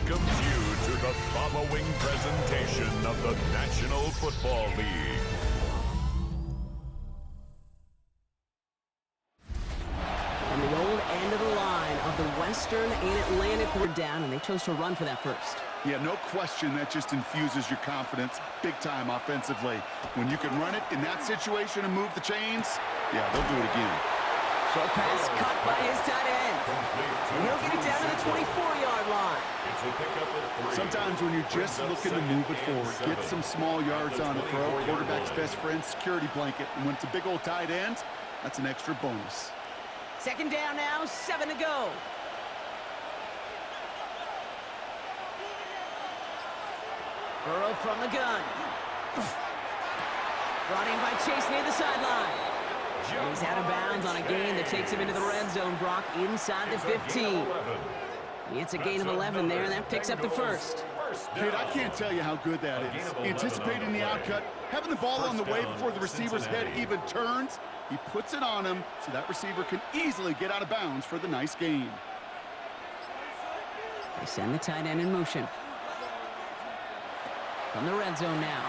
welcomes you to the following presentation of the National Football League. On the old end of the line of the Western and Atlantic were down, and they chose to run for that first. Yeah, no question that just infuses your confidence big time offensively. When you can run it in that situation and move the chains, yeah, they'll do it again. Short pass caught by his tight end. And he'll get it down to the 24-yard line. Sometimes when you're just looking to move it forward, get some small yards on a throw, quarterback's best friend, security blanket. And when it's a big old tight end, that's an extra bonus. Second down now, 7 to go. Burrow from the gun. Brought in by Chase near the sideline. And he's out of bounds on a gain that takes him into the red zone, Brock, inside the 15. It's a gain of 11 there, and that picks up the first. Kid, I can't tell you how good that is. Anticipating the outcut, having the ball on the way before the receiver's head even turns, he puts it on him so that receiver can easily get out of bounds for the nice gain. They send the tight end in motion. From the red zone now.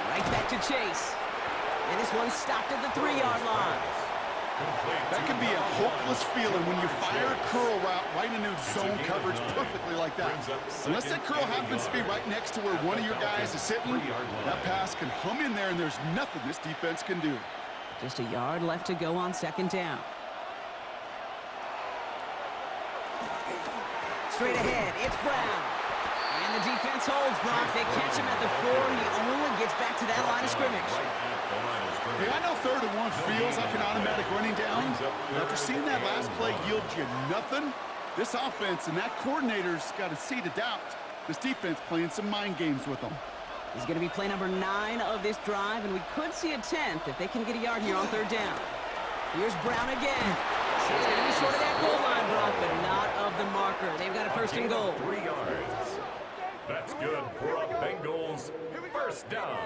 Right back to Chase. And this one stopped at the 3-yard line. That can be a hopeless feeling when you fire a curl route right into zone coverage perfectly like that. Unless that curl happens to be right next to where one of your guys is sitting, that pass can hum in there and there's nothing this defense can do. Just a yard left to go on second down. Straight ahead, it's Brown. And the defense holds, Brock. They catch him at the 4. He only gets back to that line of scrimmage. Hey, I know 3rd and 1 feels like an automatic running down, but after seeing that last play yield you nothing, this offense and that coordinator's got a seed of doubt. This defense playing some mind games with them. This is going to be play number 9 of this drive, and we could see a 10th if they can get a yard here on 3rd down. Here's Brown again. He's going to be short of that goal line, Brock, but not of the marker. They've got a 1st and goal. 3 yards. That's good for a Bengals first down.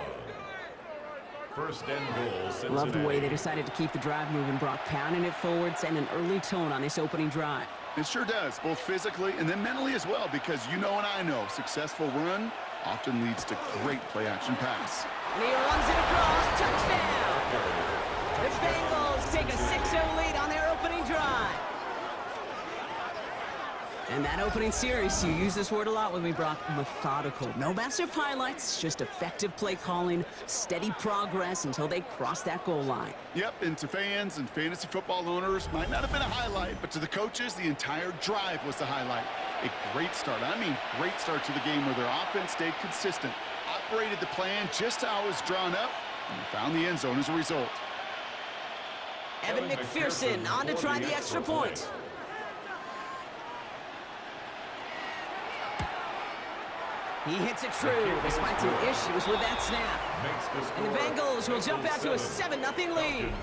1st and goal, Cincinnati. Love the way they decided to keep the drive moving, Brock, pounding it forward, setting an early tone on this opening drive. It sure does, both physically and then mentally as well, because you know and I know successful run often leads to great play-action pass. And he runs it across, touchdown! The Bengals take a 6-0 lead on their opening drive. And that opening series, you use this word a lot with me, Brock, methodical. No massive highlights, just effective play calling, steady progress until they cross that goal line. Yep, and to fans and fantasy football owners, might not have been a highlight, but to the coaches, the entire drive was the highlight. A great start, I mean great start to the game where their offense stayed consistent, operated the plan just how it was drawn up, and they found the end zone as a result. Evan McPherson on to try the extra point. He hits it true, despite some issues with that snap. And the Bengals will jump out to a 7-0 lead.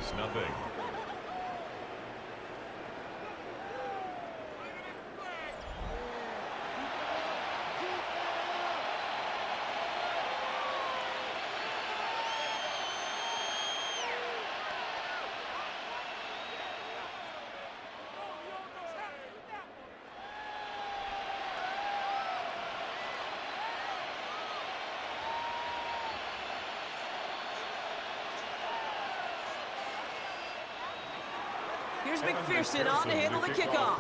Here's McPherson on to handle the kickoff.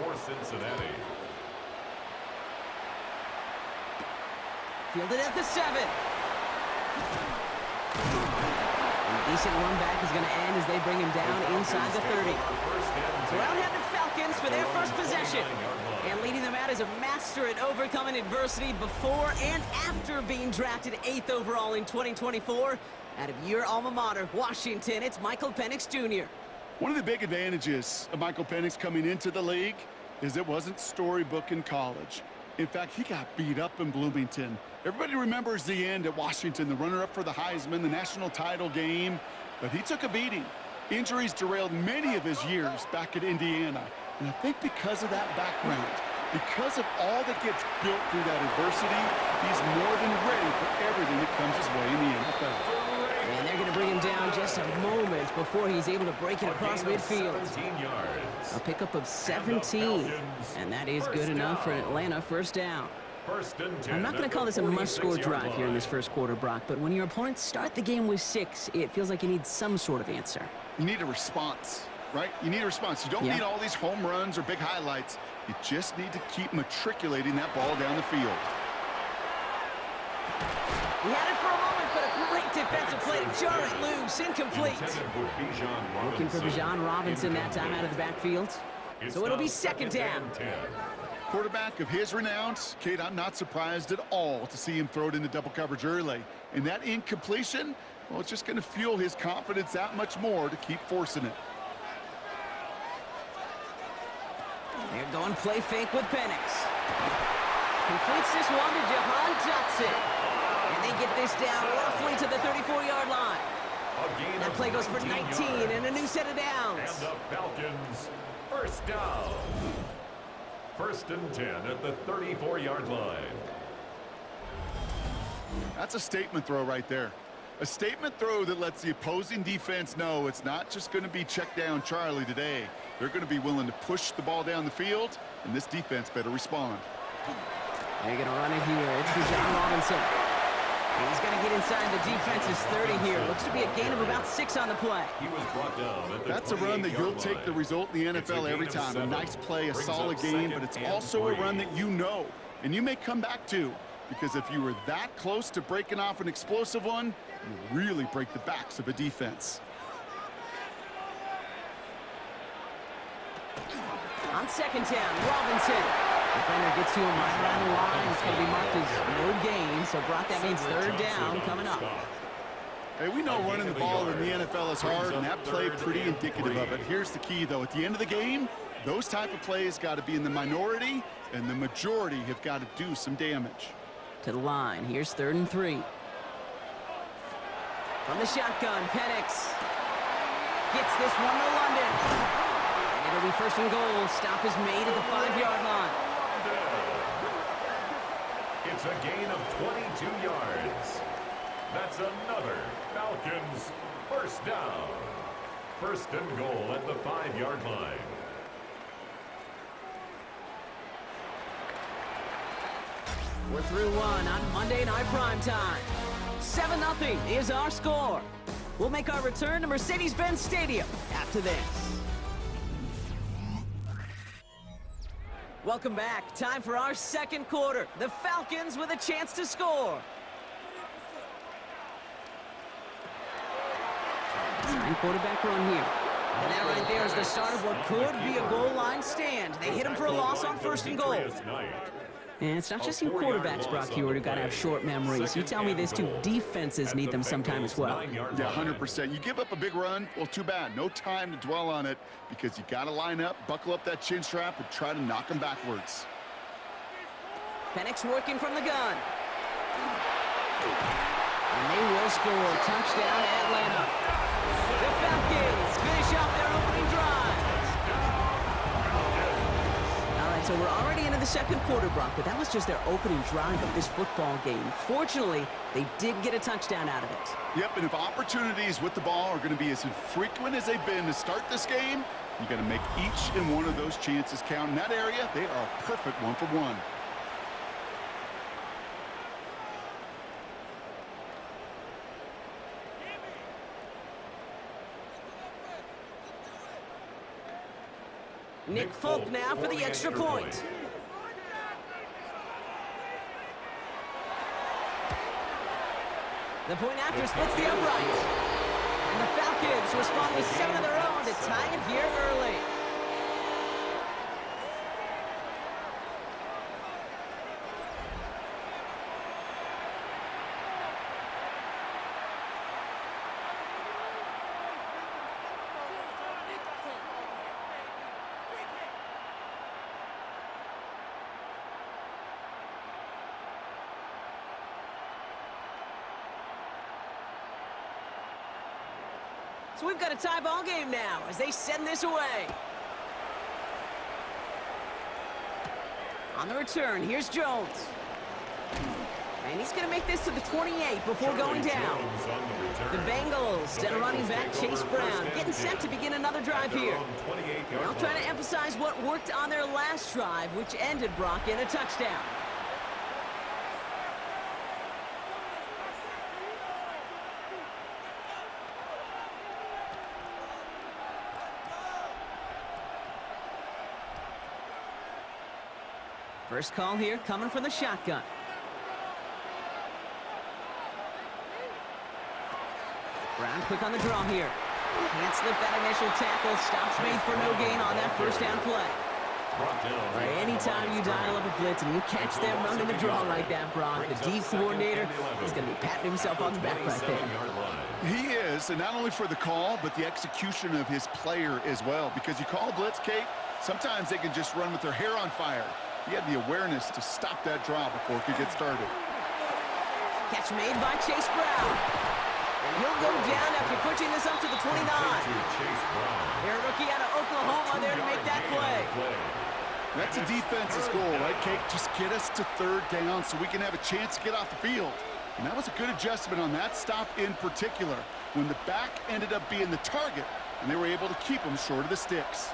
Fielded at the 7. And a decent run back is going to end as they bring him down inside the 30. So out head the Falcons for their first possession. And leading them out is a master at overcoming adversity before and after being drafted 8th overall in 2024. Out of your alma mater, Washington, it's Michael Penix Jr. One of the big advantages of Michael Penix coming into the league is it wasn't storybook in college. In fact, he got beat up in Bloomington. Everybody remembers the end at Washington, the runner-up for the Heisman, the national title game, but he took a beating. Injuries derailed many of his years back at Indiana. And I think because of that background, because of all that gets built through that adversity, he's more than ready for everything that comes his way in the NFL. And they're going to bring him down just a moment before he's able to break it across midfield. A pickup of 17, and that is good enough for an Atlanta first down. First and 10. I'm not going to call this a must-score drive here in this first quarter, Brock, but when your opponents start the game with 6, it feels like you need some sort of answer. You need a response, right? You need a response. You don't need all these home runs or big highlights. You just need to keep matriculating that ball down the field. He had it for a moment, but a great defensive play to jar it loose. Incomplete. Looking for Bijan Robinson that time out of the backfield. So it'll be second down. Quarterback of his renown, Kate, I'm not surprised at all to see him throw it into double coverage early. And that incompletion, well, it's just going to fuel his confidence that much more to keep forcing it. They're going play fake with Penix. Completes this one to Jahan Dotson. And they get this down roughly to the 34-yard line. That play goes for 19 and a new set of downs. And the Falcons, first down. First and 10 at the 34-yard line. That's a statement throw right there. A statement throw that lets the opposing defense know it's not just going to be check down Charlie today. They're going to be willing to push the ball down the field, and this defense better respond. They're going to run it here. It's Bijan Robinson. And he's going to get inside the defense's 30 here. Looks to be a gain of about 6 on the play. He was brought down at the That's a run that you'll take the result in the NFL every time. A nice play, a solid game, but it's also a run that you know, and you may come back to, because if you were that close to breaking off an explosive one, you really break the backs of a defense. On second down, Robinson. Defender gets to him right around the line. It's going to be marked as no gain. So, Brock, that means third down coming up. Hey, we know running the ball in the NFL is hard, and that play pretty indicative of it. Here's the key, though. At the end of the game, those type of plays got to be in the minority, and the majority have got to do some damage. To the line. Here's 3rd and 3. From the shotgun, Penix gets this one to London. And it'll be 1st and goal. Stop is made at the 5-yard line. It's a gain of 22 yards. That's another Falcons first down. 1st and goal at the 5-yard line. We're through one on Monday Night Primetime. 7-0 is our score. We'll make our return to Mercedes-Benz Stadium after this. Welcome back. Time for our second quarter. The Falcons with a chance to score. Design quarterback run here. And that right there is the start of what could be a goal line stand. They hit him for a loss on 1st and goal. And it's not just you quarterbacks, Brock Hewitt, who got to have short memories. You tell me this too, defenses need them sometime as well. Yeah, 100%. You give up a big run, well, too bad. No time to dwell on it because you got to line up, buckle up that chin strap, and try to knock them backwards. Penix working from the gun. And they will score. Touchdown, Atlanta. The Falcons finish off their opening drive. So we're already into the second quarter, Brock, but that was just their opening drive of this football game. Fortunately, they did get a touchdown out of it. Yep, and if opportunities with the ball are going to be as infrequent as they've been to start this game, you got to make each and one of those chances count. In that area, they are a perfect 1-for-1. Nick Folk now for the extra point. The point after splits the upright. And the Falcons respond with 7 of their own to tie it here early. So we've got a tie ball game now as they send this away. On the return, here's Jones. And he's going to make this to the 28 before going down. The Bengals and running back Chase Brown getting set to begin another drive here. They'll try to emphasize what worked on their last drive, which ended, Brock, in a touchdown. First call here coming from the shotgun. Brown quick on the draw here. Can't slip that initial tackle. Stops made for no gain on that first down play. Anytime you dial up a blitz and you catch them running the draw like that, Brock, the D coordinator is going to be patting himself on the back right there. He is, and not only for the call, but the execution of his player as well. Because you call blitz, Kate, sometimes they can just run with their hair on fire. He had the awareness to stop that draw before it could get started. Catch made by Chase Brown. And he'll go down after pushing this up to the 29. Their rookie out of Oklahoma there to make that play. That's a defense's goal, right, Kate? Just get us to third down so we can have a chance to get off the field. And that was a good adjustment on that stop in particular, when the back ended up being the target, and they were able to keep him short of the sticks.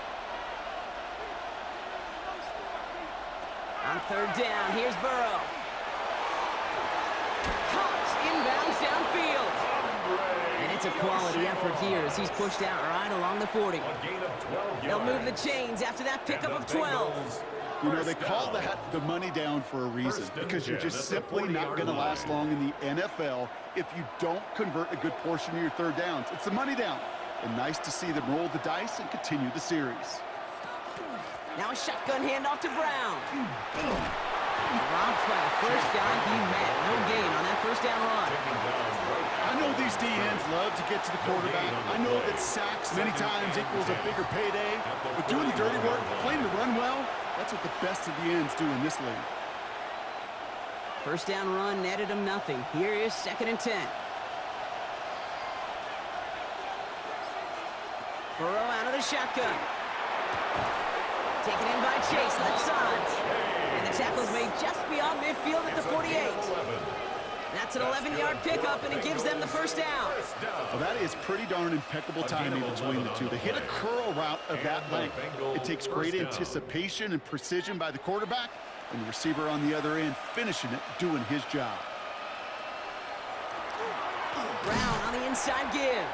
On third down, here's Burrow. Caught inbounds downfield. And it's a quality effort here as he's pushed out right along the 40. They'll move the chains after that pickup of 12. You know, they call that the money down for a reason, because you're just simply not going to last long in the NFL if you don't convert a good portion of your third downs. It's the money down. And nice to see them roll the dice and continue the series. Now a shotgun handoff to Brown. Robbed by the first guy he met. No gain on that first down run. I know these DNs love to get to the quarterback. I know that sacks many times equals a bigger payday. But doing the dirty work, playing to run well, that's what the best of the ends do in this league. First down run netted him nothing. Here is 2nd and 10. Burrow out of the shotgun. Taken in by Chase, left side. And the tackle's made just beyond midfield at the 48. That's an 11-yard pickup, and it gives them the first down. Well, that is pretty darn impeccable timing between the two. They hit a curl route of that length. It takes great anticipation and precision by the quarterback, and the receiver on the other end finishing it, doing his job. Brown on the inside give.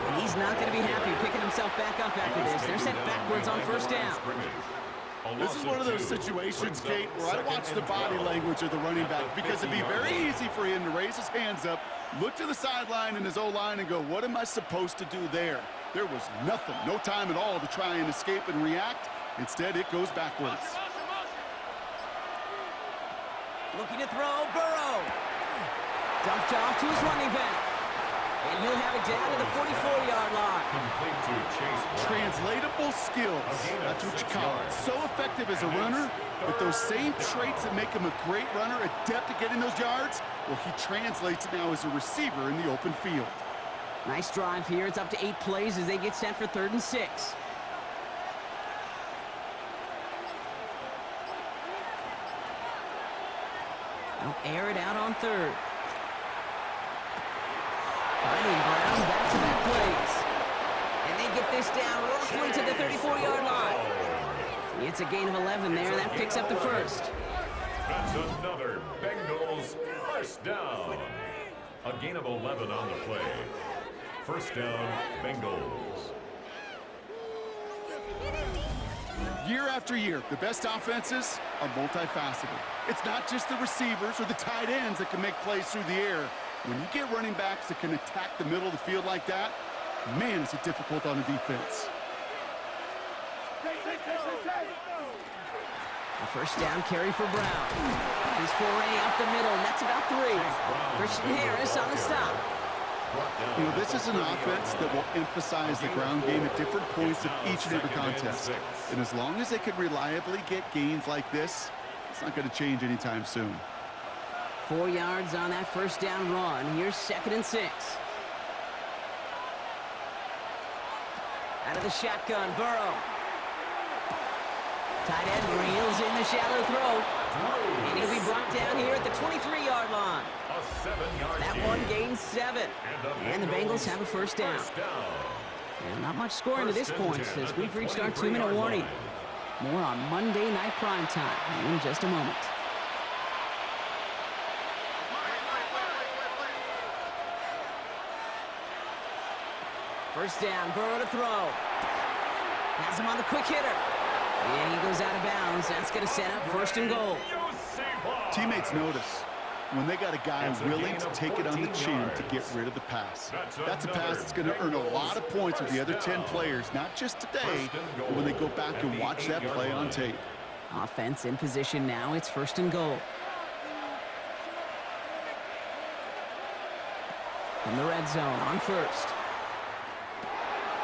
And he's not going to be happy picking himself back up after this. They're sent backwards on first down. This is one of those situations, Kate, where I watch the body language of the running back, because it'd be very easy for him to raise his hands up, look to the sideline in his O-line and go, what am I supposed to do there? There was nothing, no time at all to try and escape and react. Instead, it goes backwards. Looking to throw, Burrow. Dumped off to his running back. And he'll have it down to the 44-yard line. Translatable skills. That's what you call it. So effective as a runner, but those same traits that make him a great runner, adept at getting those yards, well, he translates it now as a receiver in the open field. Nice drive here. It's up to 8 plays as they get set for 3rd and 6. They'll air it out on 3rd. Finding Brown back-to-back plays. And they get this down roughly to the 34-yard line. It's a gain of 11 there. That picks up the first. That's another Bengals first down. A gain of 11 on the play. First down, Bengals. Year after year, the best offenses are multifaceted. It's not just the receivers or the tight ends that can make plays through the air. When you get running backs that can attack the middle of the field like that, man, is it difficult on the defense. A first down carry for Brown. His foray up the middle, and that's about 3. Christian Harris on the stop. You know, this is an offense that will emphasize the ground game at different points of each and every contest. And as long as they can reliably get gains like this, it's not going to change anytime soon. 4 yards on that first down run. Here's 2nd and 6. Out of the shotgun, Burrow. Tight end reels in the shallow throw. And he'll be brought down here at the 23-yard line. That one gains 7. And the Bengals have a first down. And not much scoring to this point as we've reached our 2-minute warning. More on Monday Night Primetime in just a moment. First down, Burrow to throw. Has him on the quick hitter. And he goes out of bounds. That's going to set up first and goal. Teammates notice when they got a guy willing to take it on the chin to get rid of the pass. That's a pass that's going to earn a lot of points with the other 10 players, not just today, but when they go back and watch that play on tape. Offense in position now. It's first and goal. In the red zone on first.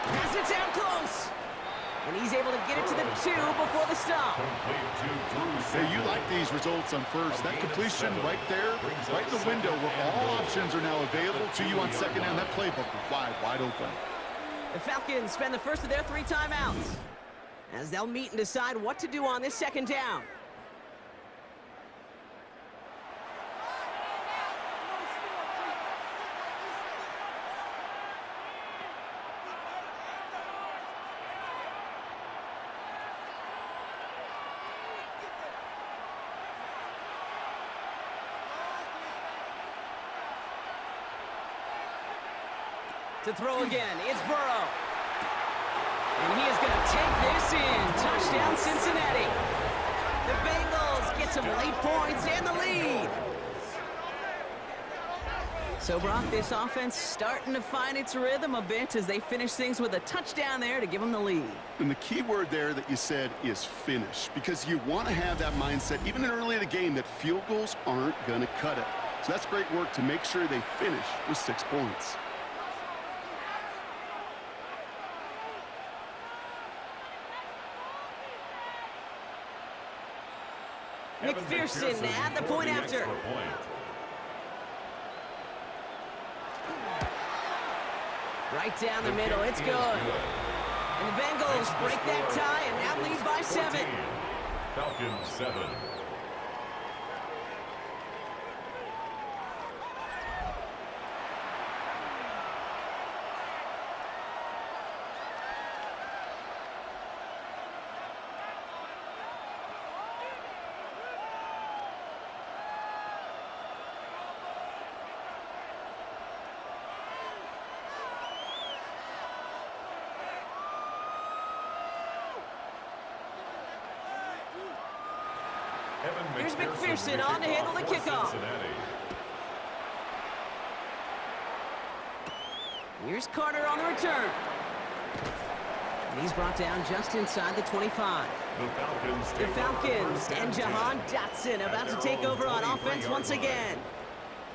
Pass it down close. And he's able to get it to the 2 before the stop. Hey, you like these results on first. That completion right there, right in the window where all options are now available to you on second down. That playbook wide open. The Falcons spend the first of their 3 timeouts as they'll meet and decide what to do on this second down. To throw again, it's Burrow. And he is going to take this in. Touchdown, Cincinnati. The Bengals get some late points and the lead. So, Brock, this offense starting to find its rhythm a bit as they finish things with a touchdown there to give them the lead. And the key word there that you said is finish, because you want to have that mindset, even early in the game, that field goals aren't going to cut it. So that's great work to make sure they finish with 6 points. McPherson at the point after. Right down the middle, it's good. And the Bengals break that tie and now lead by 7. Falcons 7. Here's McPherson on to handle the kickoff. Here's Carter on the return. And he's brought down just inside the 25. The Falcons and Jahan Dotson about to take over on offense once again.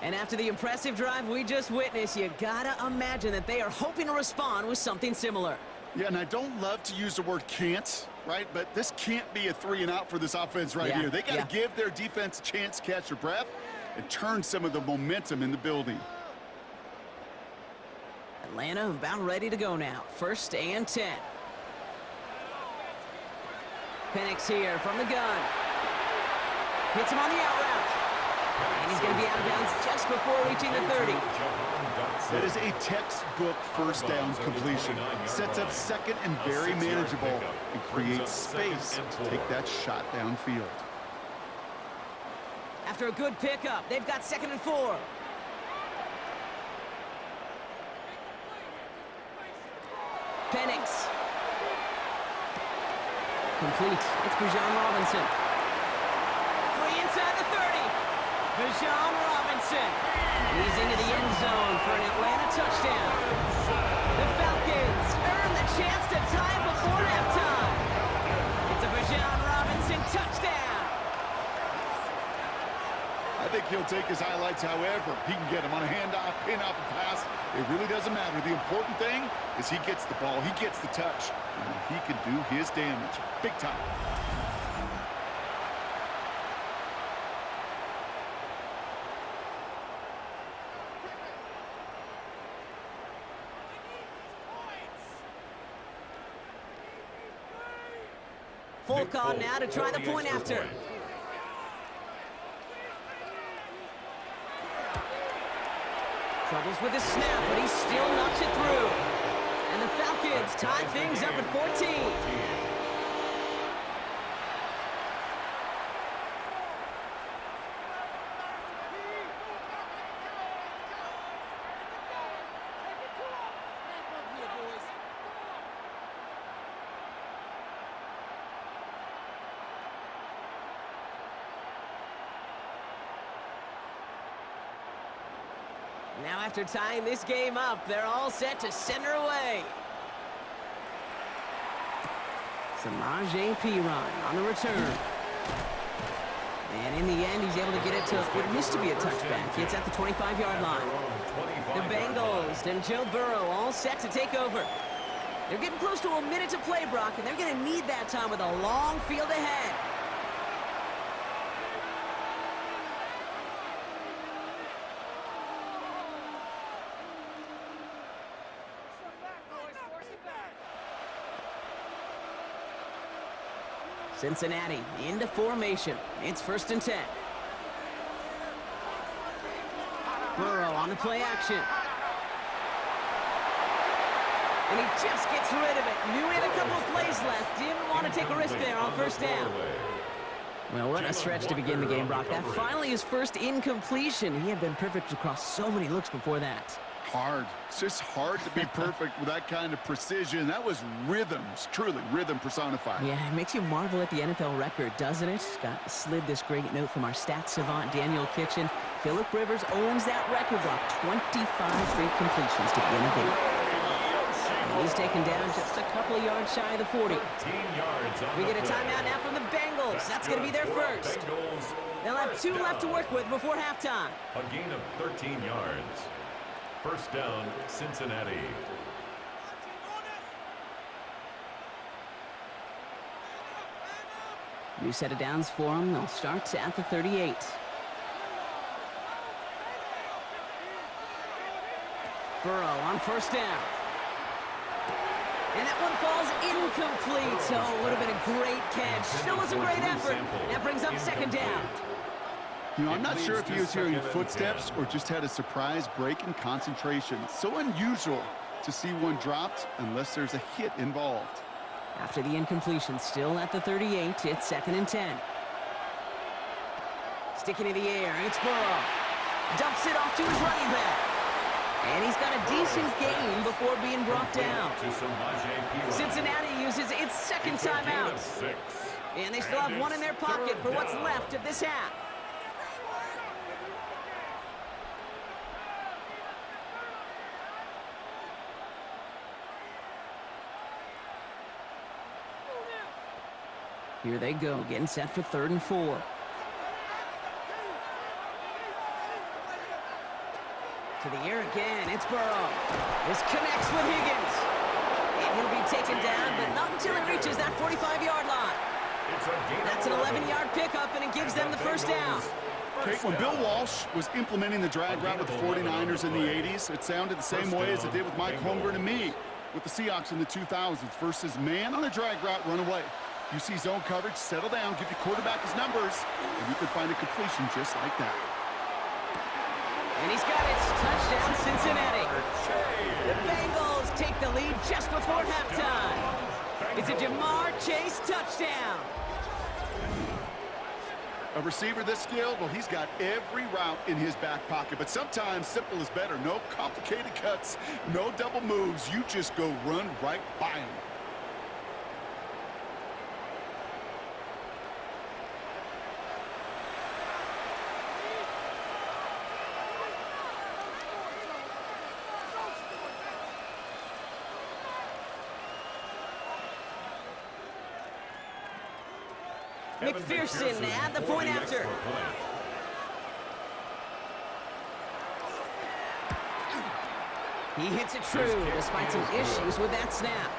And after the impressive drive we just witnessed, you gotta imagine that they are hoping to respond with something similar. Yeah, and I don't love to use the word can't, right? But this can't be a 3 and out for this offense right here. They got to give their defense a chance to catch their breath and turn some of the momentum in the building. Atlanta about ready to go now. First and 10. Penix here from the gun. Hits him on the out route. And he's going to be out of bounds just before reaching the 30. That is a textbook first down completion. Sets up second and very manageable and creates space to take that shot downfield. After a good pickup, they've got 2nd and 4. Penix. Complete. It's Bijan Robinson. Free inside the 30. Bijan Robinson. He's into the end zone for an Atlanta touchdown. The Falcons earn the chance to tie it before halftime. It's a Bijan Robinson touchdown. I think he'll take his highlights however he can get them on a handoff, pin off a pass. It really doesn't matter. The important thing is he gets the ball, he gets the touch, and he can do his damage big time. Full call now to try the point after. Troubles with the snap, but he still knocks it through. And the Falcons tie things up at 14. Now after tying this game up, they're all set to send her away. Samaje Perine on the return. And in the end, he's able to get it to what used to be a touchback. It's at the 25-yard line. The Bengals and Joe Burrow all set to take over. They're getting close to a minute to play, Brock, and they're going to need that time with a long field ahead. Cincinnati into formation. It's 1st and 10. Burrow on the play action. And he just gets rid of it. Knew he had a couple of plays left. Didn't want to take a risk there on 1st down. Well, what a stretch to begin the game, Brock. That finally his first incompletion. He had been perfect across so many looks before that. Hard. It's just hard to be perfect with that kind of precision. That was rhythms, truly rhythm personified. Yeah, it makes you marvel at the NFL record, doesn't it? Got slid this great note from our stats savant, Daniel Kitchen. Phillip Rivers owns that record, Brock. 25 straight completions to begin the game. And he's taken down just a couple of yards shy of the 40. We get a timeout now from the Bengals. That's going to be their first. They'll have 2 left to work with before halftime. A gain of 13 yards. 1st down, Cincinnati. New set of downs for them. They'll start at the 38. Burrow on 1st down. And that one falls incomplete. Oh, would have been a great catch. Still was a great effort. That brings up 2nd down. You know, I'm not sure if he was hearing footsteps or just had a surprise break in concentration. It's so unusual to see one dropped unless there's a hit involved. After the incompletion, still at the 38, it's 2nd and 10. Sticking in the air, it's Burrow. Dumps it off to his running back. And he's got a decent gain before being brought down. Cincinnati uses its 2nd timeout. And they still have 1 in their pocket for what's left of this half. Here they go, getting set for 3rd and 4. To the air again, it's Burrow. This connects with Higgins. And he'll be taken down, but not until he reaches that 45-yard line. That's an 11-yard pickup, and it gives them the 1st down. Okay, when Bill Walsh was implementing the drag route with the 49ers in the 80s, it sounded the same way as it did with Mike Holmgren and me with the Seahawks in the 2000s versus man on a drag route, run away. You see zone coverage, settle down, give your quarterback his numbers, and you could find a completion just like that. And he's got it. Touchdown, Cincinnati. The Bengals take the lead just before halftime. It's a Jamar Chase touchdown. A receiver this skilled, well, he's got every route in his back pocket, but sometimes simple is better. No complicated cuts, no double moves. You just go run right by him. McPherson at the point after. He hits it true despite some issues with that snap.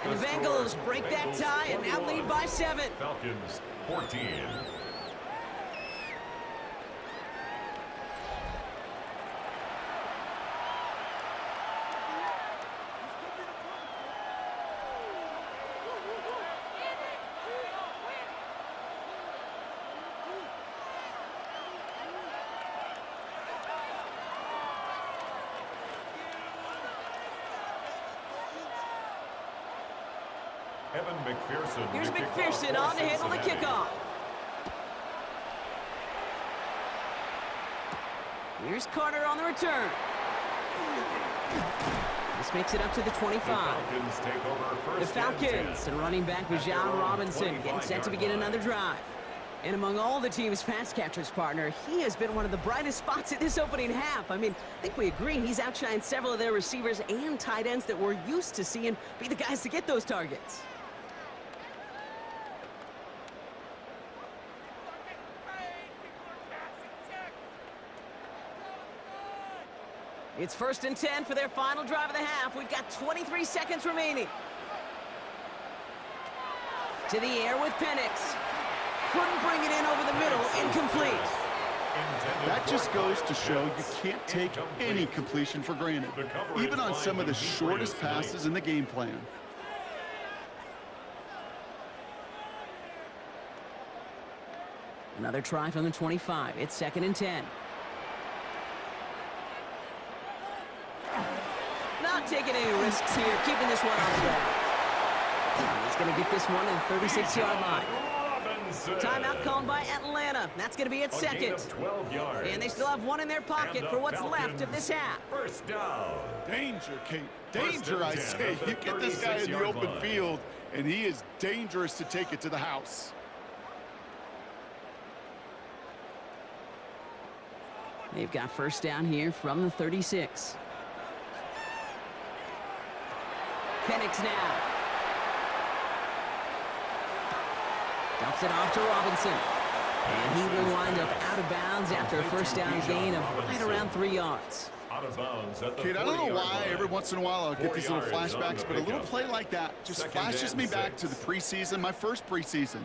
And the Bengals break that tie and now lead by 7. Falcons 14. Here's McPherson on to handle the kickoff. Here's Carter on the return. This makes it up to the 25. The Falcons and running back Bijan Robinson getting set to begin another drive. And among all the team's pass catchers, partner, he has been one of the brightest spots in this opening half. I mean, I think we agree he's outshined several of their receivers and tight ends that we're used to seeing be the guys to get those targets. It's 1st and 10 for their final drive of the half. We've got 23 seconds remaining. To the air with Penix. Couldn't bring it in over the middle. Incomplete. That just goes to show you can't take any completion for granted, even on some of the shortest passes in the game plan. Another try from the 25. It's 2nd and 10. Not taking any risks here, keeping this one on the ground. He's going to get this one to the 36-yard line. Timeout called by Atlanta. That's going to be at 2nd. 12 yards. And they still have one in their pocket for what's left of this half. First down. Danger, Kate. Danger, I say. You get this guy in the open field, and he is dangerous to take it to the house. They've got first down here from the 36. Penix now. Dumps it off to Robinson. And he will wind up out of bounds after a first down gain of right around 3 yards. Out of bounds at the Kate, I don't know why 40-yard line. every once in a while I'll get 4 these little yards on flashbacks, the but a little pickup. play like that just 2nd flashes and me back 6. to the preseason, my first preseason,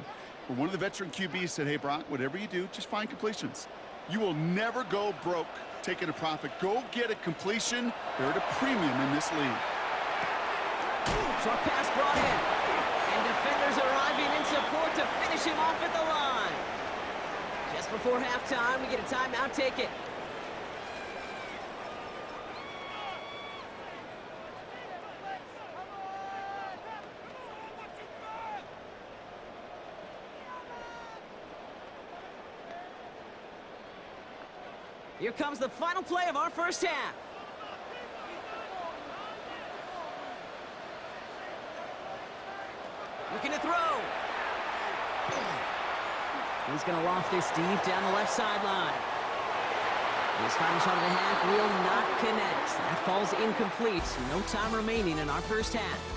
where one of the veteran QBs said, hey, Brock, whatever you do, just find completions. You will never go broke taking a profit. Go get a completion. They're at a premium in this league. Short pass brought in. And defenders arriving in support to finish him off at the line. Just before halftime, we get a timeout. Take it. Here comes the final play of our first half. Looking to throw. He's going to loft this deep down the left sideline. His final shot of the half will not connect. That falls incomplete. No time remaining in our first half.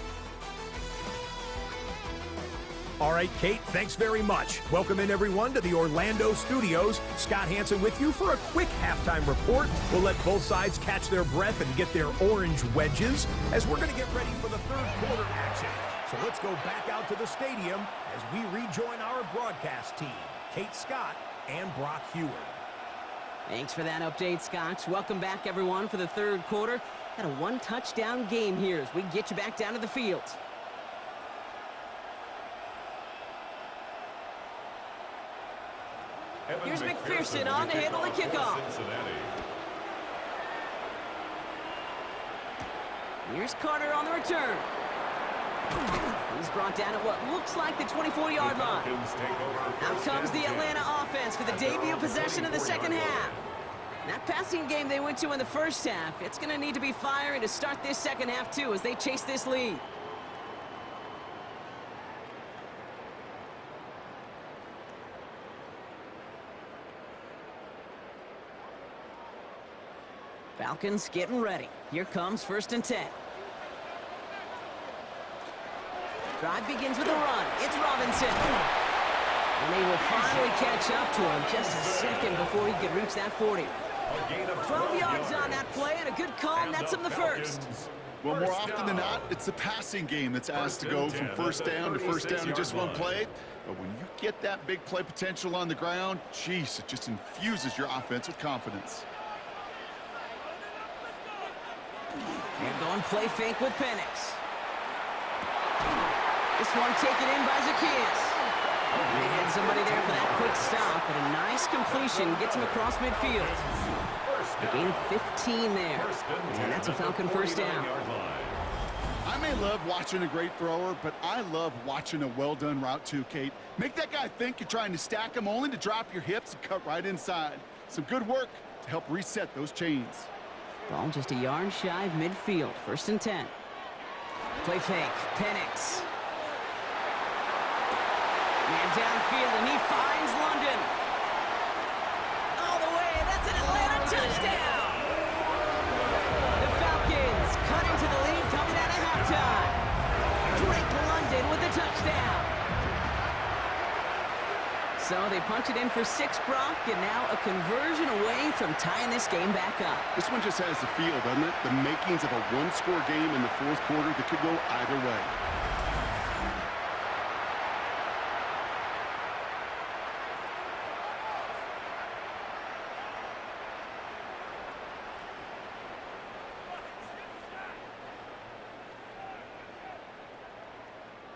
All right, Kate, thanks very much. Welcome in, everyone, to the Orlando studios. Scott Hansen with you for a quick halftime report. We'll let both sides catch their breath and get their orange wedges as we're going to get ready for the third quarter action. So let's go back out to the stadium as we rejoin our broadcast team, Kate Scott and Brock Hewitt. Thanks for that update, Scott. Welcome back, everyone, for the third quarter. Got a one-touchdown game here as we get you back down to the field. Here's McPherson on to handle the kickoff. Here's Carter on the return. He's brought down at what looks like the 24-yard line. Out comes the Atlanta offense for the debut possession of the second half. That passing game they went to in the first half, it's going to need to be firing to start this second half, too, as they chase this lead. Falcons getting ready. Here comes 1st and 10. Drive begins with a run. It's Robinson. And they will finally catch up to him just a second before he could reach that 40. 12 yards on that play and a good call, and that's him the first. Well, more often than not, it's the passing game that's asked to go from first down to first down in just one play. But when you get that big play potential on the ground, geez, it just infuses your offense with confidence. They're going play fake with Penix. This one taken in by Zacchaeus. They had somebody there for that quick stop, but a nice completion gets him across midfield. A gain of 15 there, and that's a Falcon first down. I may love watching a great thrower, but I love watching a well-done route too, Kate. Make that guy think you're trying to stack him only to drop your hips and cut right inside. Some good work to help reset those chains. Ball just a yard shy of midfield. 1st and 10. Play fake. Penix. Man downfield, and he finds London. All the way, that's an Atlanta touchdown! The Falcons cut into the lead coming out of halftime. Drake London with the touchdown. So they punch it in for 6, Brock, and now a conversion away from tying this game back up. This one just has the feel, doesn't it? The makings of a one-score game in the fourth quarter that could go either way.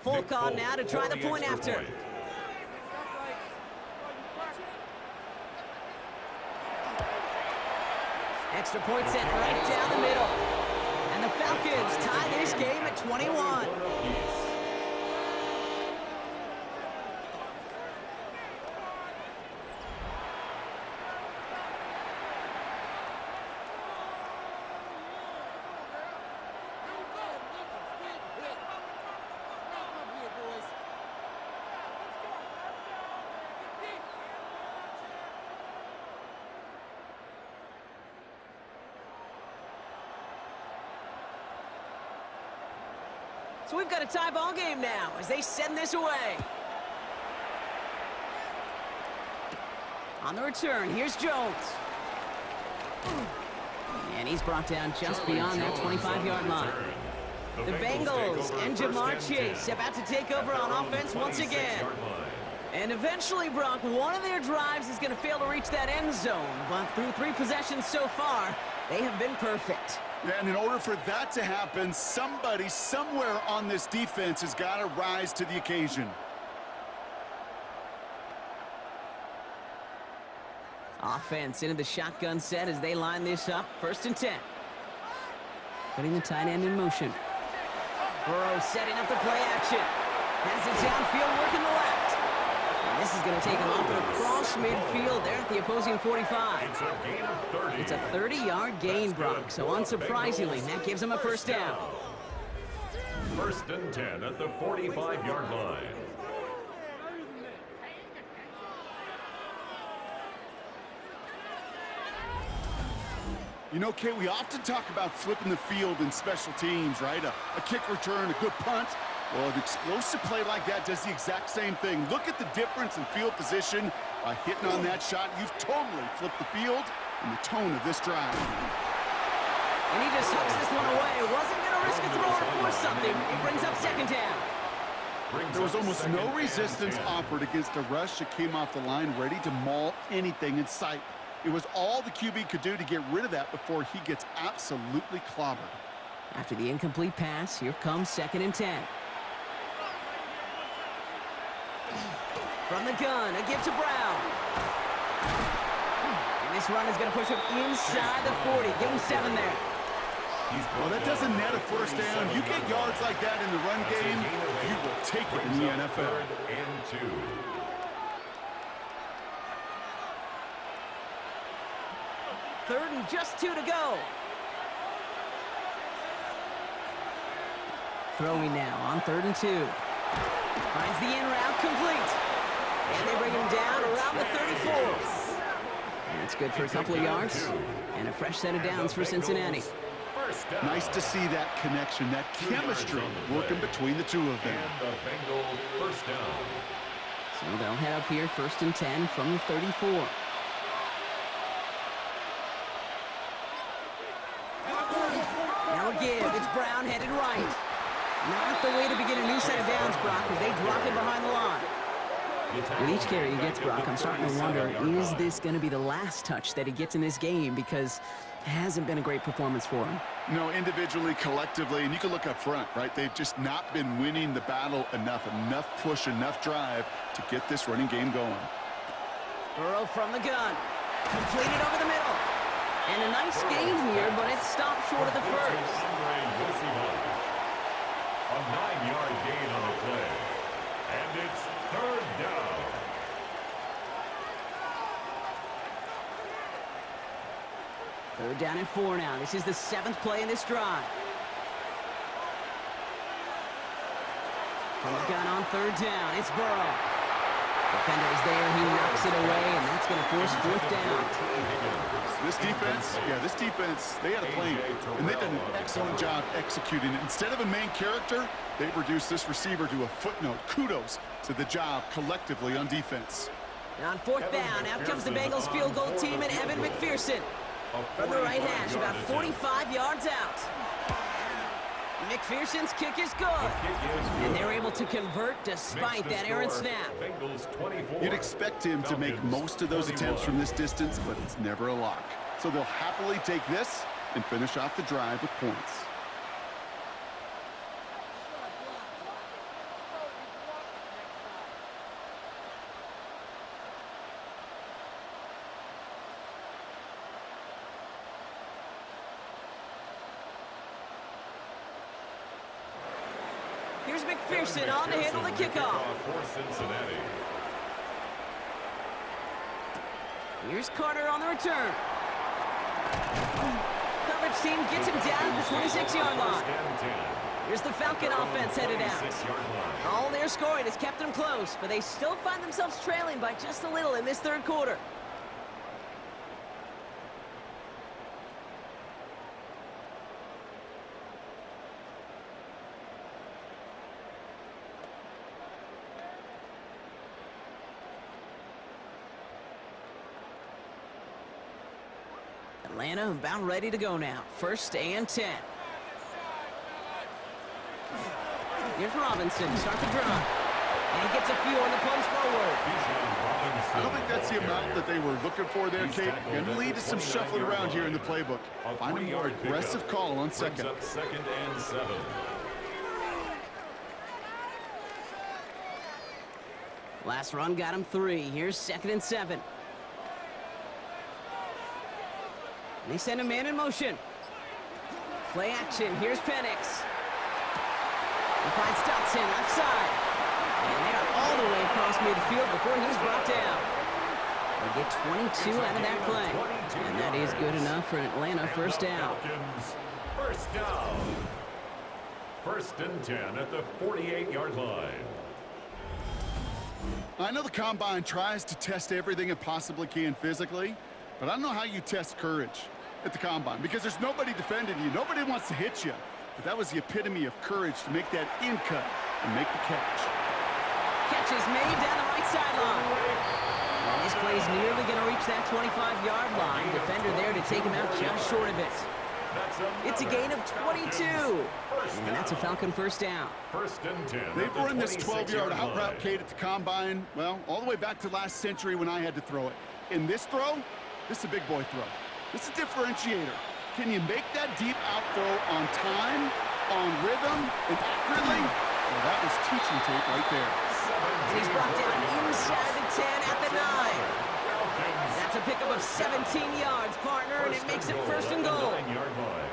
Folk on now to try the point after. Extra point set right down the middle. And the Falcons tie this game at 21. So we've got a tie ball game now as they send this away. On the return, here's Jones. And he's brought down just beyond that 25-yard line. The Bengals and Jamar Chase about to take over on offense once again. And eventually, Brock, one of their drives is going to fail to reach that end zone. But through 3 possessions so far, they have been perfect. And in order for that to happen, somebody somewhere on this defense has got to rise to the occasion. Offense into the shotgun set as they line this up. 1st and 10. Putting the tight end in motion. Burrow setting up the play action. Has it downfield, working the left. And this is going to take him up and across midfield there at the opposing 45. It's a gain of 30. It's a 30-yard gain, Brock, so unsurprisingly, that gives him a 1st down. 1st and 10 at the 45-yard line. You know, Kate, we often talk about flipping the field in special teams, right? A kick return, a good punt. Well, an explosive play like that does the exact same thing. Look at the difference in field position. By hitting on that shot, you've totally flipped the field and the tone of this drive. And he just hooks this one away. Wasn't going to risk a throw or force something. It brings up 2nd down. There was almost no resistance offered against a rush that came off the line ready to maul anything in sight. It was all the QB could do to get rid of that before he gets absolutely clobbered. After the incomplete pass, here comes 2nd and 10. From the gun, a give to Brown. And this run is going to push him inside the 40. Give him 7 there. Well, that doesn't net a 1st down. You get yards like that in the run game, you will take it in the NFL. 3rd and 2. Third and just 2 to go. Throwing now on 3rd and 2. Finds the in route complete. And they bring him down around the 34. And that's good for a couple of yards. And a fresh set of downs for Cincinnati. Nice to see that connection, that chemistry working between the 2 of them. And the Bengals 1st down. So they'll head up here 1st and 10 from the 34. Now a give. It's Brown headed right. Not the way to begin a new set of downs, Brock, as they drop it behind the line. With each carry he gets, Brock, I'm starting to wonder, is this going to be the last touch that he gets in this game? Because it hasn't been a great performance for him. No, individually, collectively, and you can look up front, right? They've just not been winning the battle enough push, enough drive to get this running game going. Burrow from the gun. Completed over the middle. And a nice gain here, but it stopped short of the 1st. A 9-yard gain on the play. And it's 3rd down. Third down and 4 now. This is the 7th play in this drive. From the gun on 3rd down, it's Burrow. Defender is there. He knocks it away, and that's going to force fourth down. This defense, they had a plan, and they've done an excellent job executing it. Instead of a main character, they've reduced this receiver to a footnote. Kudos to the job collectively on defense. Now on fourth down, out comes the Bengals field goal team and Evan McPherson from the right hash, about 45 yards out. McPherson's kick is good, and they're able to convert despite that errant snap. You'd expect him to make most of those attempts from this distance, but it's never a lock. So they'll happily take this and finish off the drive with points. Here's McPherson on to handle the kickoff. Here's Carter on the return. Coverage team gets him down at the 26-yard line. Here's the Falcon offense headed out. All their scoring has kept them close, but they still find themselves trailing by just a little in this third quarter. Atlanta about ready to go now. 1st and 10. Here's Robinson, start the drive. And he gets a few on the punch forward. I don't think that's the amount that they were looking for there, Kate. Going to lead to some shuffling around here in the playbook. Find a more aggressive call on second. Second and 7. Last run got him 3. Here's 2nd and 7. They send a man in motion. Play action. Here's Penix. He finds Dotson left side. And they are all the way across midfield before he's brought down. They get 22 out of that play. And that is good enough for an Atlanta first down. First down. 1st and 10 at the 48-yard line. I know the Combine tries to test everything it possibly can physically, but I don't know how you test courage at the Combine, because there's nobody defending you. Nobody wants to hit you. But that was the epitome of courage to make that in cut and make the catch. Catch is made down the right sideline. And this play is nearly going to reach that 25-yard line. Defender there to take him out just short of it. It's a gain of 22. And that's a Falcon first down. 1st and 10. They've run this 12-yard out route, Kate, at the Combine, well, all the way back to last century when I had to throw it. In this throw, this is a big boy throw. This is a differentiator. Can you make that deep out throw on time, on rhythm, and accurately? Well, that was teaching tape right there. And he's brought down inside the 10 at the 9. That's a pickup of 17 yards, partner, and it makes it 1st and goal.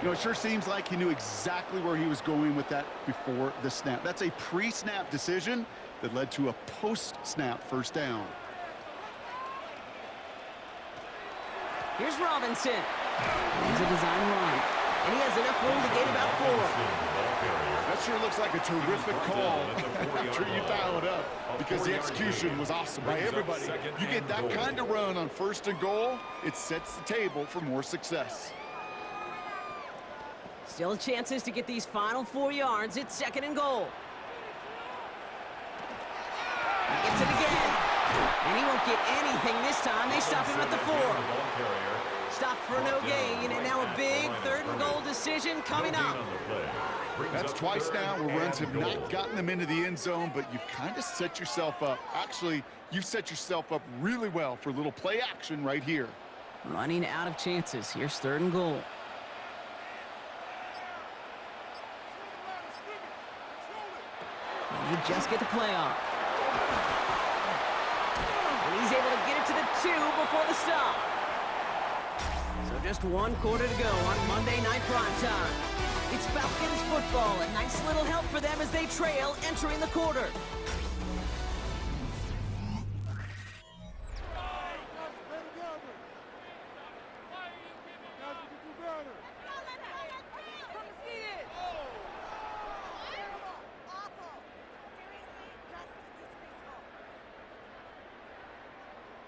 You know, it sure seems like he knew exactly where he was going with that before the snap. That's a pre-snap decision that led to a post-snap first down. Here's Robinson. He's a design run. And he has enough room to gain about 4. That sure looks like a terrific call after you dial it up, because the execution was awesome by everybody. You get that kind of run on 1st and goal, it sets the table for more success. Still chances to get these final 4 yards. It's 2nd and goal. He gets it again. And he won't get anything this time. They stop him at the 4. Stopped for no gain, and now a big 3rd and goal decision coming up. That's twice now where runs have not gotten them into the end zone, but you've kind of set yourself up. Actually, you've set yourself up really well for a little play action right here. Running out of chances. Here's 3rd and goal. And they just get the play off. And he's able to get it to the 2 before the stop. So just 1 quarter to go on Monday Night Primetime. It's Falcons football, a nice little help for them as they trail entering the quarter.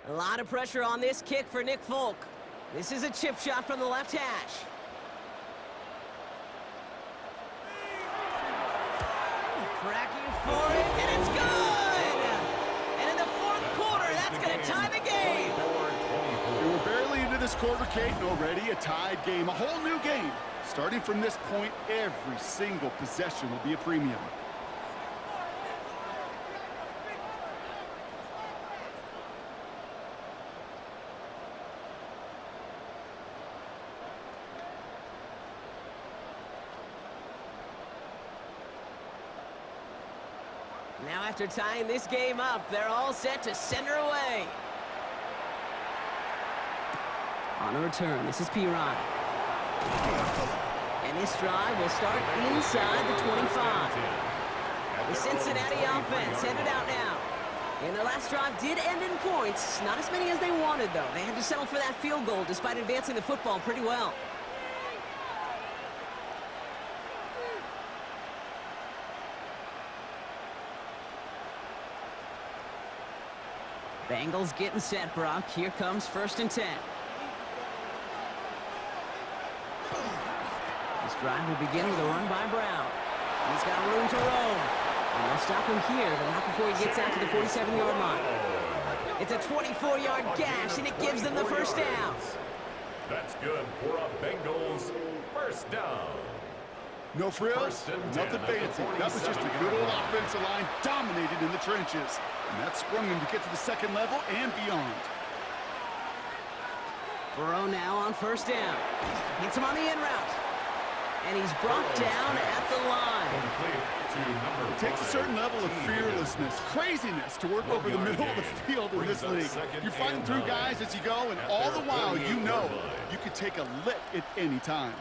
A lot of pressure on this kick for Nick Folk. This is a chip shot from the left hash. Tracking for it, and it's good! And in the fourth quarter, that's going to tie the game. We were barely into this quarter, Kate, and already a tied game, a whole new game. Starting from this point, every single possession will be a premium. Now after tying this game up, they're all set to send her away. On a return, this is Piran. And this drive will start inside the 25. The Cincinnati offense headed out now. And their last drive did end in points. Not as many as they wanted, though. They had to settle for that field goal despite advancing the football pretty well. Bengals getting set, Brock. Here comes 1st and 10. This drive will begin with a run by Brown. He's got room to roam. And they'll stop him here, but not before he gets out to the 47-yard line. It's a 24-yard gash, and it gives them the first down. That's good for a Bengals first down. No frills, nothing fancy. That was just a good old offensive line dominated in the trenches. And that sprung him to get to the second level and beyond. Burrow now on 1st down. Hits him on the in route. And he's brought down at the line. It takes a certain level of fearlessness, craziness to work over the middle of the field in this league. You're fighting through guys as you go, and all the while you know you could take a lick at any time.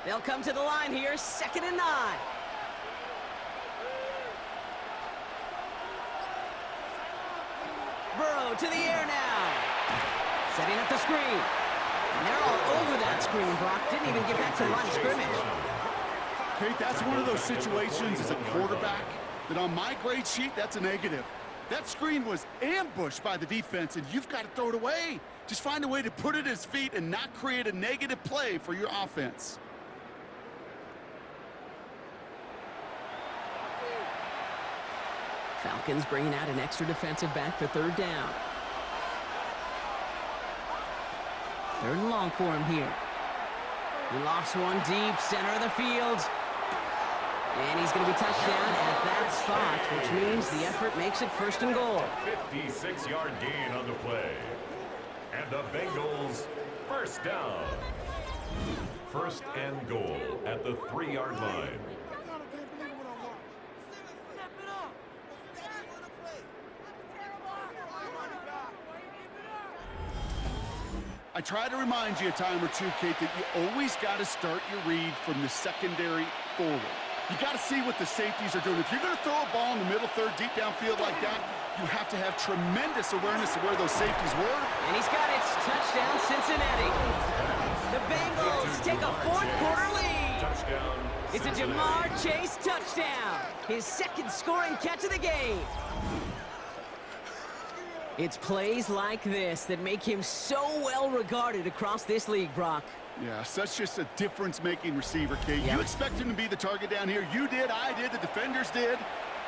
They'll come to the line here, 2nd and 9. Burrow to the air now. Setting up the screen. And they're all over that screen, Brock. Didn't even get back to the line of scrimmage. Kate, that's one of those situations as a quarterback that on my grade sheet, that's a negative. That screen was ambushed by the defense, and you've got to throw it away. Just find a way to put it at his feet and not create a negative play for your offense. Falcons bringing out an extra defensive back for 3rd down. 3rd and long for him here. He lofts one deep, center of the field. And he's going to be touched down at that spot, which means the effort makes it 1st and goal. 56-yard gain on the play. And the Bengals first down. 1st and goal at the 3-yard line. I try to remind you a time or two, Kate, that you always got to start your read from the secondary forward. You got to see what the safeties are doing. If you're going to throw a ball in the middle third, deep downfield like that, you have to have tremendous awareness of where those safeties were. And he's got it. Touchdown, Cincinnati. The Bengals take a 4th quarter lead. Touchdown, it's a Jamar Chase touchdown. His 2nd scoring catch of the game. It's plays like this that make him so well regarded across this league, Brock. Yeah, such just a difference-making receiver, Kate. Yep. You expect him to be the target down here. You did, I did, the defenders did.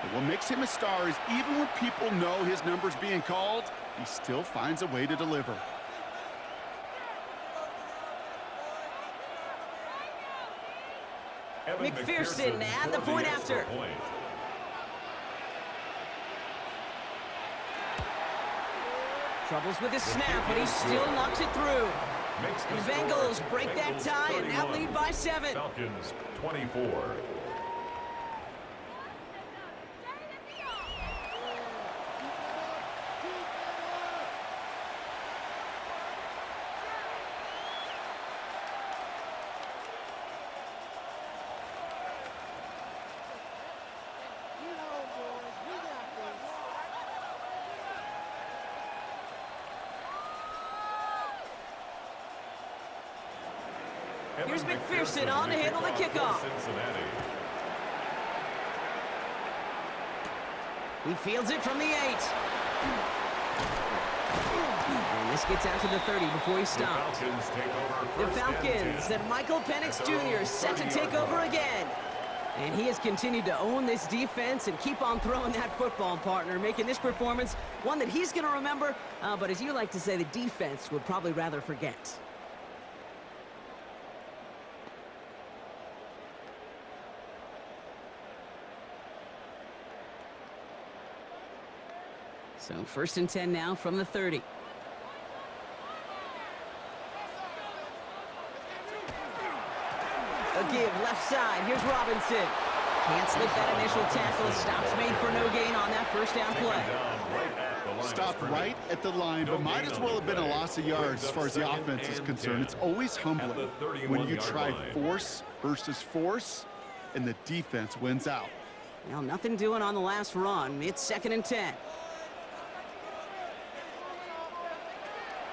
But what makes him a star is even when people know his number's being called, he still finds a way to deliver. McPherson and the point after. Troubles with his snap, but he still knocks it through. And the Bengals break that tie and now lead by 7. Falcons 24. Here's McPherson on to handle the kickoff. He fields it from the 8. And this gets out to the 30 before he stopped. The Falcons and Michael Penix Jr. set to take over again. And he has continued to own this defense and keep on throwing that football, partner, making this performance one that he's going to remember, but as you like to say, the defense would probably rather forget. So 1st and 10 now from the 30. A give left side. Here's Robinson. Can't slip that initial tackle. Stops made for no gain on that first down play. Stopped right at the line, but might as well have been a loss of yards as far as the offense is concerned. It's always humbling when you try force versus force, and the defense wins out. Well, nothing doing on the last run. It's 2nd and 10.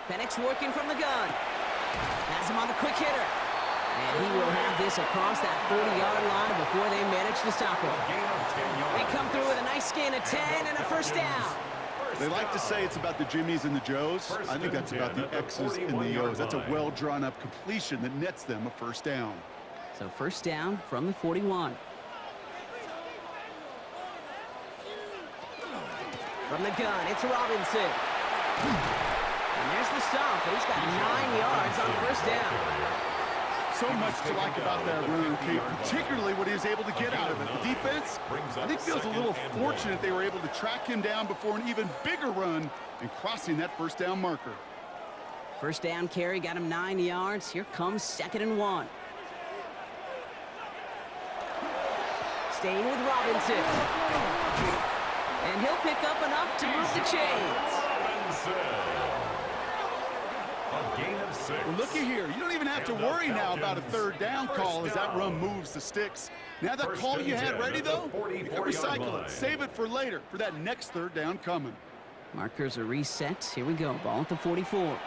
Penix working from the gun. Has him on the quick hitter. And he will have this across that 40-yard line before they manage to stop him. They come through with a nice gain of 10 and a first down. They like to say it's about the Jimmies and the Joes. I think that's about the X's and the O's. That's a well-drawn-up completion that nets them a first down. So first down from the 41. From the gun, it's Robinson. And there's the stop. He's got 9 yards on first down. So much to like about that run, Kate, particularly what he was able to get out of it. The defense, I think, feels a little fortunate they were able to track him down before an even bigger run and crossing that first down marker. First down carry got him 9 yards. Here comes 2nd and 1. Staying with Robinson. And he'll pick up enough to move the chains. Well, looky here. You don't even have to worry now about a third down call as that run moves the sticks. Now that call you had ready, though, you can recycle it. Save it for later, for that next third down coming. Markers are reset. Here we go. Ball at the 44.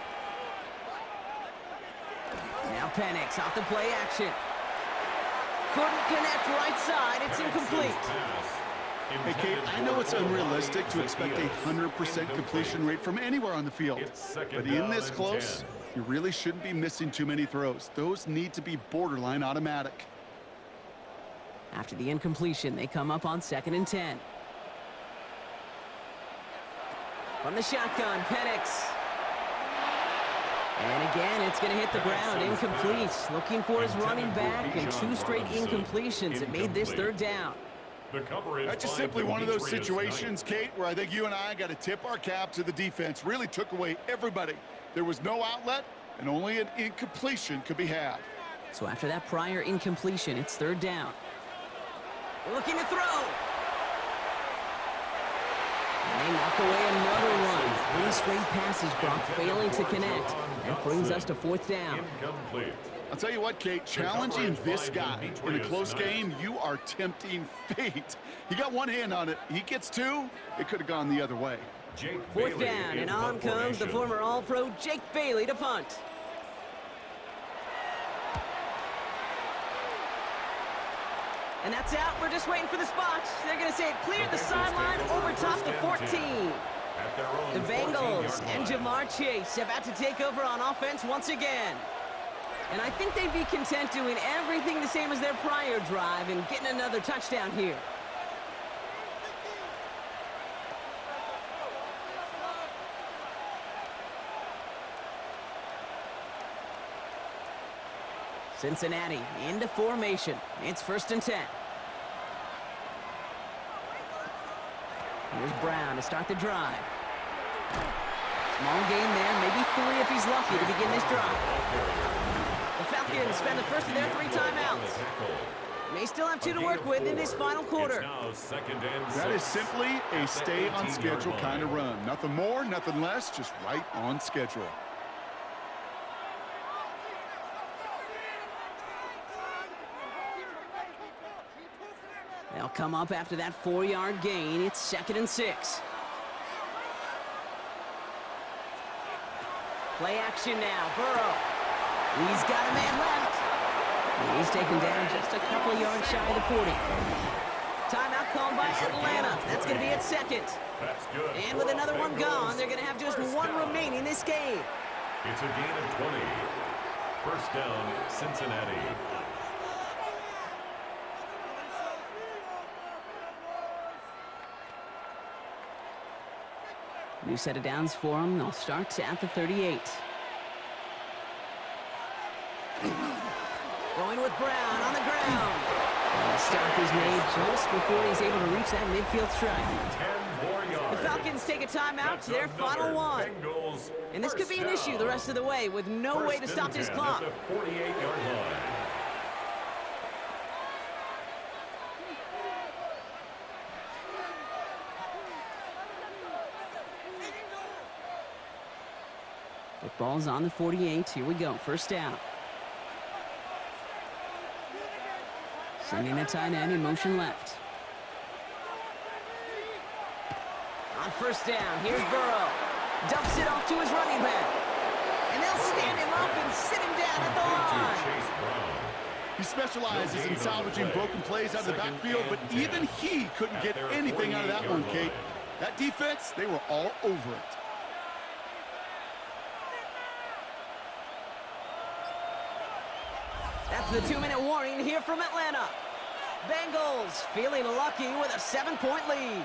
Now Penix off the play action. Couldn't connect right side. It's incomplete. Hey, Kate, I know it's unrealistic to expect a 100% completion rate from anywhere on the field. But in this close, you really shouldn't be missing too many throws. Those need to be borderline automatic. After the incompletion, they come up on 2nd and 10. From the shotgun, Penix. And again, it's going to hit the ground, incomplete. Looking for his running back, and 2 straight incompletions that made this third down. That's just simply one of those situations, Kate, where I think you and I got to tip our cap to the defense. Really took away everybody. There was no outlet, and only an incompletion could be had. So after that prior incompletion, it's third down. Looking to throw. And they knock away another one. 3 straight passes, Brock, failing to connect. That brings us to 4th down. Incomplete. I'll tell you what, Kate, challenging this guy in a close game, you are tempting fate. He got one hand on it. He gets 2. It could have gone the other way. 4th down, and on comes the former All-Pro Jake Bailey to punt. And that's out. We're just waiting for the spot. They're going to say it cleared the sideline over top the 14. The Bengals and Jamar Chase about to take over on offense once again. And I think they'd be content doing everything the same as their prior drive and getting another touchdown here. Cincinnati into formation. It's 1st and 10. Here's Brown to start the drive. Small gain there, maybe 3 if he's lucky to begin this drive. The Falcons spend the first of their 3 timeouts. May still have 2 to work with in this final quarter. That is simply a stay on schedule kind of run. Nothing more, nothing less, just right on schedule. They'll come up after that 4-yard gain. It's 2nd and 6. Play action now. Burrow. He's got a man left. And he's taken down just a couple of yards shy of the 40. Timeout called by Atlanta. That's going to be its second. That's good. And with another one gone, they're going to have just one remaining this game. It's a gain of 20. First down, Cincinnati. New set of downs for them. They'll start at the 38. Going with Brown on the ground. And the stop is made just before he's able to reach that midfield strike. 10 more yards. The Falcons take a timeout to their final one. Bengals And this could be an issue the rest of the way with no way to stop this clock. At the 48-yard line. Football's on the 48. Here we go. First down. Sending a tight end in motion left. On first down, here's Burrow. Dumps it off to his running back. And they'll stand him up and sit him down at the line. He specializes in salvaging broken plays out of the backfield, but even he couldn't get anything out of that one, Kate. That defense, they were all over it. That's the 2-minute warning here from Atlanta. Bengals feeling lucky with a 7-point lead.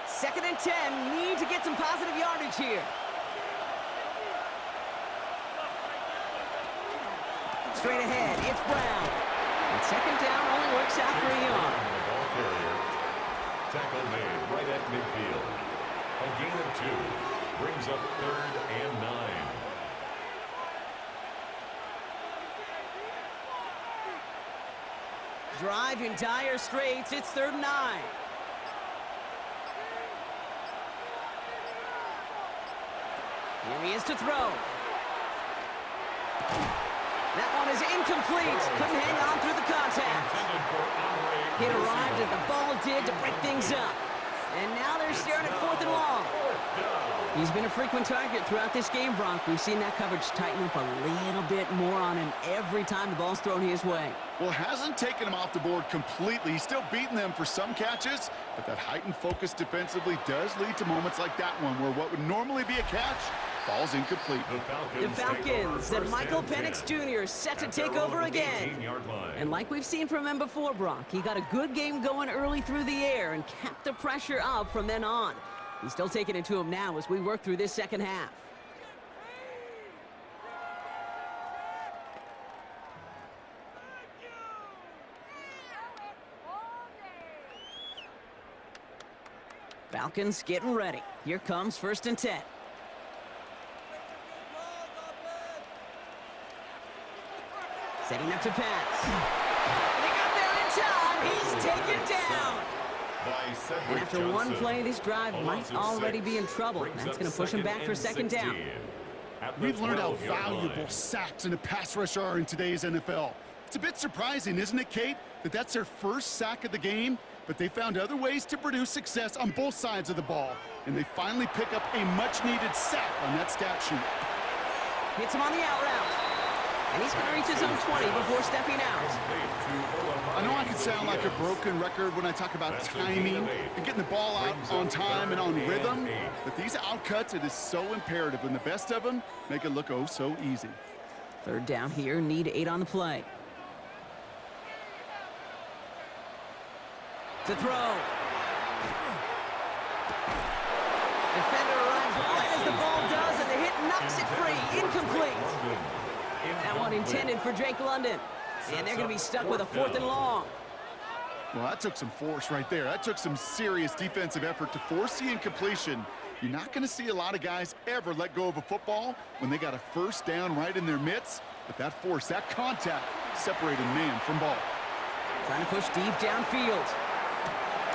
2nd and 10, need to get some positive yardage here. Straight ahead, it's Brown. And 2nd down only works out for a yard. Tackle made right at midfield. A gain of 2 brings up 3rd and 9. Drive in dire straits. It's 3rd and 9. Here he is to throw. That one is incomplete. Couldn't hang on through the contact. It arrived as the ball did to break things up. And now they're staring at 4th and long. He's been a frequent target throughout this game, Brock. We've seen that coverage tighten up a little bit more on him every time the ball's thrown his way. Well, it hasn't taken him off the board completely. He's still beating them for some catches, but that heightened focus defensively does lead to moments like that one where what would normally be a catch falls incomplete. The Falcons and Michael Penix Jr. set to take over again. And like we've seen from him before, Brock, he got a good game going early through the air and kept the pressure up from then on. He's still taking it to him now as we work through this second half. Falcons getting ready. Here comes 1st and 10. Setting up to pass. And they got there in time. He's taken down. And after one play, this drive might already be in trouble. That's going to push him back for 2nd down. We've learned how valuable sacks and a pass rush are in today's NFL. It's a bit surprising, isn't it, Kate, that that's their first sack of the game, but they found other ways to produce success on both sides of the ball, and they finally pick up a much-needed sack on that stat sheet. Hits him on the out route. And he's going to reach his own 20 before stepping out. I know I can sound like a broken record when I talk about timing and getting the ball out on time and on rhythm, but these outcuts, it is so imperative, and the best of them make it look oh so easy. 3rd down here, need 8 on the play. To throw. Defender arrives right as the ball does, and the hit knocks it free. Incomplete. That one intended for Drake London. And they're going to be stuck with a 4th and long. Well, that took some force right there. That took some serious defensive effort to force the incompletion. You're not going to see a lot of guys ever let go of a football when they got a 1st down right in their midst. But that force, that contact, separated man from ball. Trying to push deep downfield.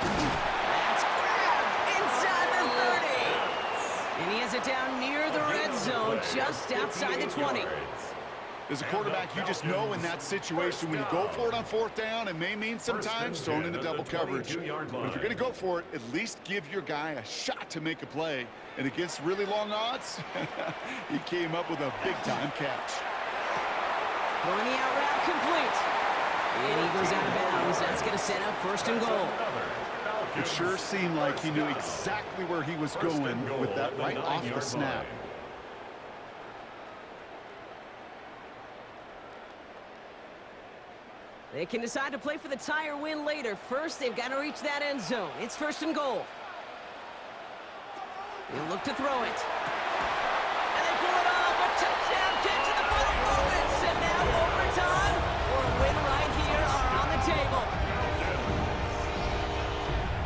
That's grabbed inside the 30. And he has it down near the red zone, just outside the 20. As a quarterback, you just know in that situation when you go for it on 4th down, it may mean sometimes thrown into double coverage. But if you're going to go for it, at least give your guy a shot to make a play. And against really long odds, he came up with a big-time catch. Throwing the out route complete. And he goes out of bounds. That's going to set up first and goal. It sure seemed like he knew exactly where he was going with that right off the snap. They can decide to play for the tie or win later. First, they've got to reach that end zone. It's first and goal. He'll look to throw it. And they pull it off. A touchdown catch in the final moments. And now overtime or a win right here are on the table.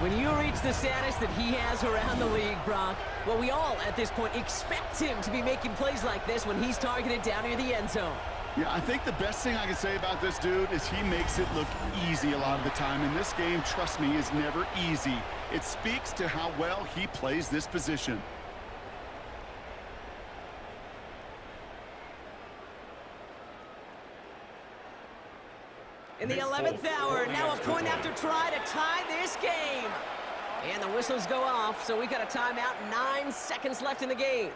When you reach the status that he has around the league, Brock, well, we all at this point expect him to be making plays like this when he's targeted down near the end zone. Yeah, I think the best thing I can say about this dude is he makes it look easy a lot of the time. And this game, trust me, is never easy. It speaks to how well he plays this position. In the 11th hour, now a point after try to tie this game. And the whistles go off, so we got a timeout, 9 seconds left in the game.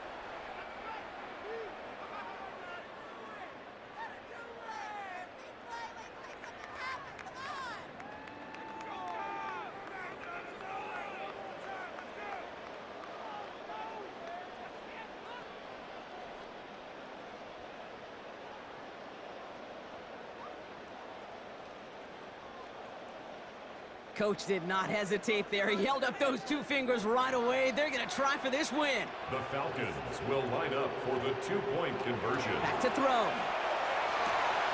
Coach did not hesitate there. He held up those two fingers right away. They're going to try for this win. The Falcons will line up for the two-point conversion. Back to throw.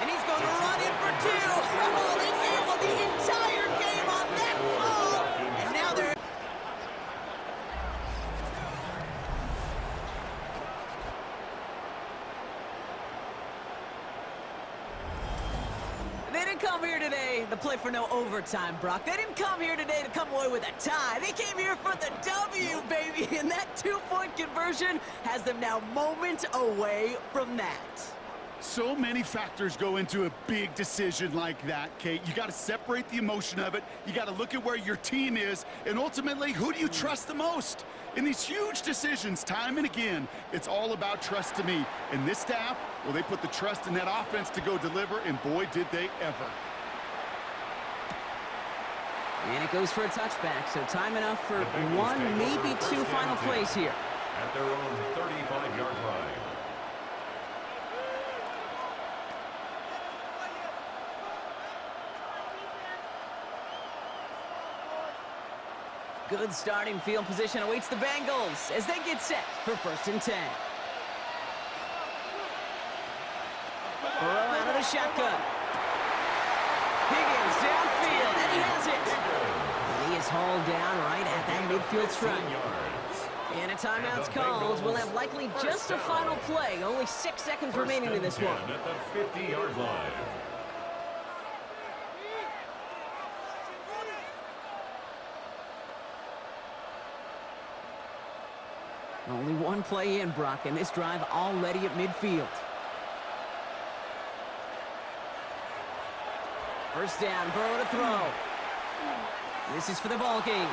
And he's going to run in for two. Oh, they gambled the entire game on that call. And now they're... They didn't come here today to play for no overtime, Brock. They didn't come here today to come away with a tie. They came here for the W, baby. And that two-point conversion has them now moments away from that. So many factors go into a big decision like that, Kate. You got to separate the emotion of it. You got to look at where your team is. And ultimately, who do you trust the most? In these huge decisions, time and again, it's all about trust to me. And this staff, well, they put the trust in that offense to go deliver, and boy, did they ever. And it goes for a touchback, so time enough for one, maybe two final plays here. At their own 35-yard line. Good starting field position awaits the Bengals as they get set for first and 10. Burrow out of the shotgun. Higgins downfield, and he has it. And he is hauled down right at that midfield stripe. And a timeout's called. We'll have likely just a final play. Only 6 seconds remaining in this one. At the 50-yard line. Only one play in, Brock, and this drive already at midfield. First down, Burrow to throw. This is for the ball game.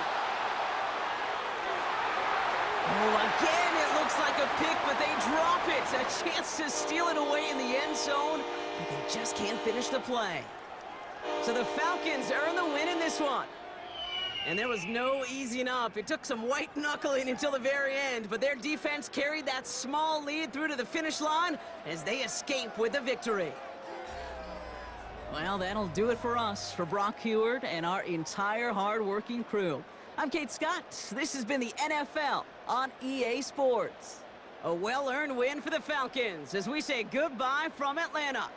Oh, again, it looks like a pick, but they drop it. A chance to steal it away in the end zone, but they just can't finish the play. So the Falcons earn the win in this one. And there was no easing up. It took some white knuckling until the very end, but their defense carried that small lead through to the finish line as they escape with the victory. Well, that'll do it for us, for Brock Heward and our entire hard-working crew. I'm Kate Scott. This has been the NFL on EA Sports. A well-earned win for the Falcons as we say goodbye from Atlanta.